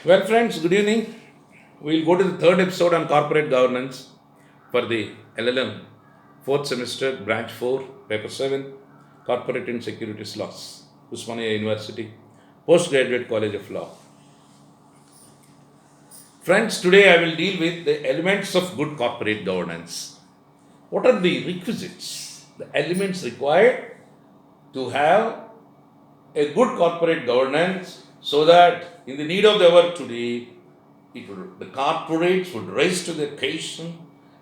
Well, friends, good evening. We'll go to the third episode on corporate governance for the LL.M. fourth semester, branch 4, paper 7, corporate and securities laws, Osmania University, postgraduate college of law. Friends, today I will deal with the elements of good corporate governance. What are the requisites, the elements required to have a good corporate governance so that in the need of the hour today, the corporates would rise to the occasion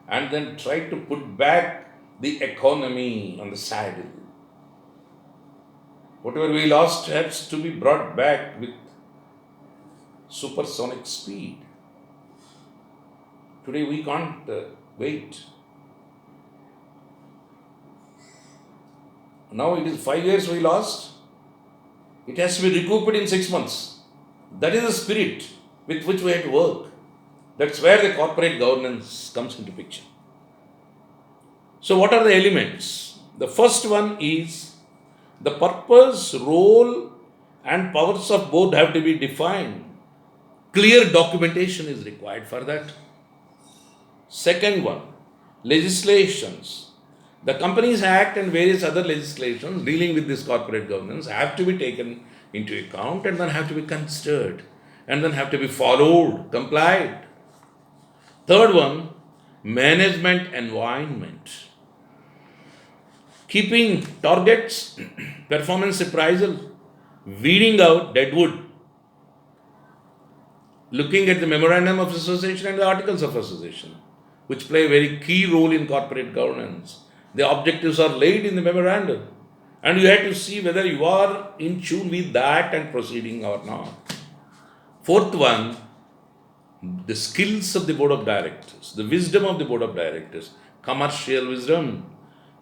and then try to put back the economy on the saddle. Whatever we lost has to be brought back with supersonic speed. Today we can't wait. Now it is 5 years we lost. It has to be recouped in 6 months. That is the spirit with which we have to work. That's where the corporate governance comes into picture. So what are the elements? The first one is the purpose, role and powers of board have to be defined. Clear documentation is required for that. Second one, legislations. The Companies Act and various other legislations dealing with this corporate governance have to be taken into account and then have to be considered and then have to be followed, complied. Third one, management environment. Keeping targets, performance appraisal, weeding out deadwood, looking at the memorandum of association and the articles of association, which play a very key role in corporate governance. The objectives are laid in the memorandum, and you have to see whether you are in tune with that and proceeding or not. Fourth one, the skills of the board of directors, the wisdom of the board of directors, commercial wisdom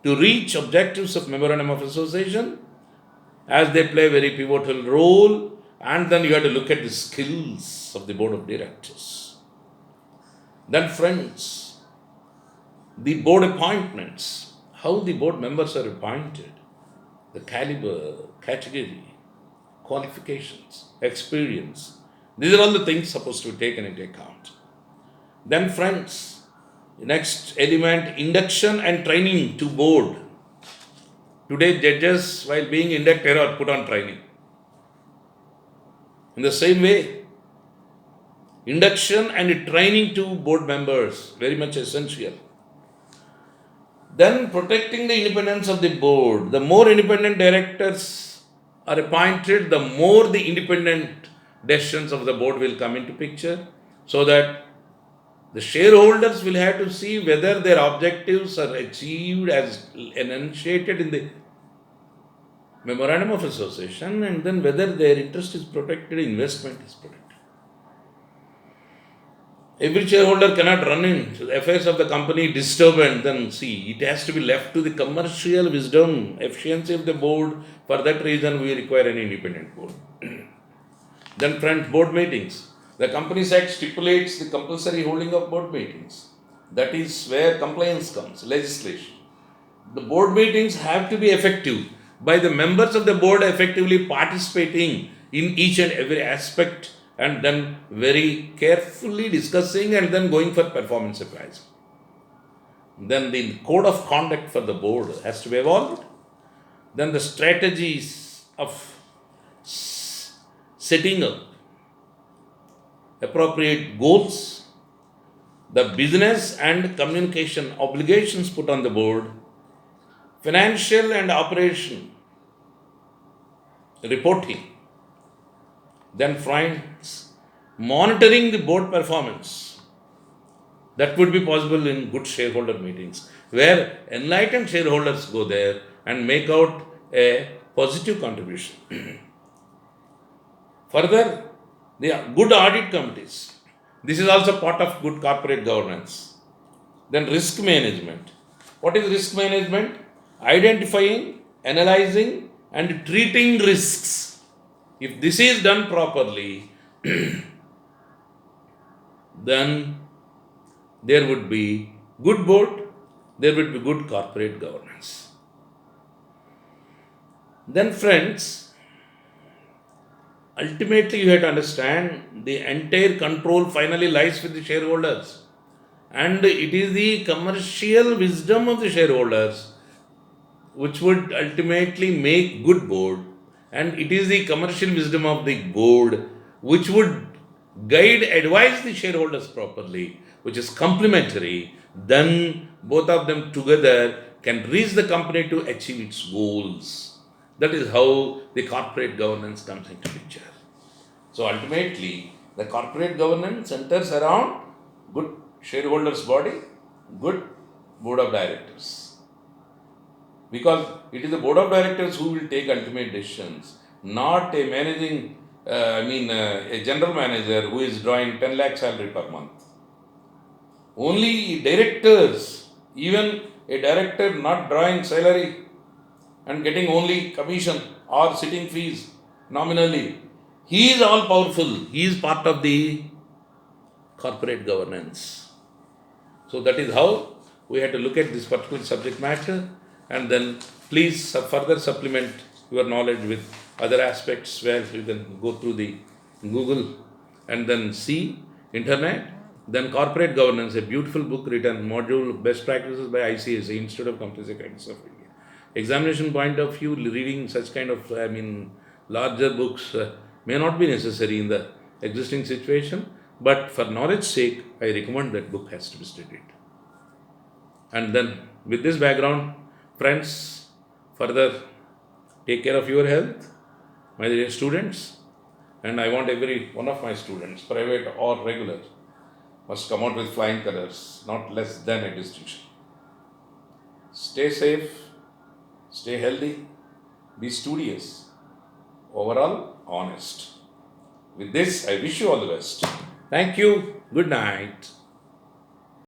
to reach objectives of memorandum of association, as they play a very pivotal role, and then you have to look at the skills of the board of directors. Then friends, the board appointments, how the board members are appointed, the caliber, category, qualifications, experience. These are all the things supposed to be taken into account. Then friends, the next element, induction and training to board. Today judges, while being inducted, are put on training. In the same way, induction and training to board members, very much essential. Then protecting the independence of the board. The more independent directors are appointed, the more the independent decisions of the board will come into picture, so that the shareholders will have to see whether their objectives are achieved as enunciated in the memorandum of association, and then whether their interest is protected, investment is protected. Every shareholder cannot run into the affairs of the company, disturb and then see. It has to be left to the commercial wisdom, efficiency of the board. For that reason, we require an independent board. Then friends, board meetings. The Companies Act stipulates the compulsory holding of board meetings. That is where compliance comes, legislation. The board meetings have to be effective by the members of the board effectively participating in each and every aspect, and then very carefully discussing and then going for performance appraisal. Then the code of conduct for the board has to be evolved. Then the strategies of setting up appropriate goals, the business and communication obligations put on the board, financial and operation reporting. Then friends, monitoring the board performance. That would be possible in good shareholder meetings, where enlightened shareholders go there and make out a positive contribution. Further, the good audit committees. This is also part of good corporate governance. Then risk management. What is risk management? Identifying, analyzing and treating risks. If this is done properly, then there would be good board, there would be good corporate governance. Then friends, ultimately you have to understand the entire control finally lies with the shareholders. And it is the commercial wisdom of the shareholders which would ultimately make good board, and it is the commercial wisdom of the board which would guide, advise the shareholders properly, which is complementary. Then both of them together can reach the company to achieve its goals. That is how the corporate governance comes into picture. So ultimately, the corporate governance centers around good shareholders body, good board of directors. Because it is the board of directors who will take ultimate decisions, not a a general manager who is drawing 10 lakh salary per month. Only directors, even a director not drawing salary and getting only commission or sitting fees nominally, he is all powerful. He is part of the corporate governance. So that is how we have to look at this particular subject matter, and then please further supplement your knowledge with other aspects where you can go through the Google and then see internet. Then corporate governance, a beautiful book written, module best practices by ICS, Institute of Companies Accountants of India. Examination point of view, reading such kind of larger books may not be necessary in the existing situation, but for knowledge sake, I recommend that book has to be studied. And then with this background, friends, further take care of your health, my dear students, and I want every one of my students, private or regular, must come out with flying colors, not less than a distinction. Stay safe, stay healthy, be studious, overall honest. With this, I wish you all the best. Thank you. Good night.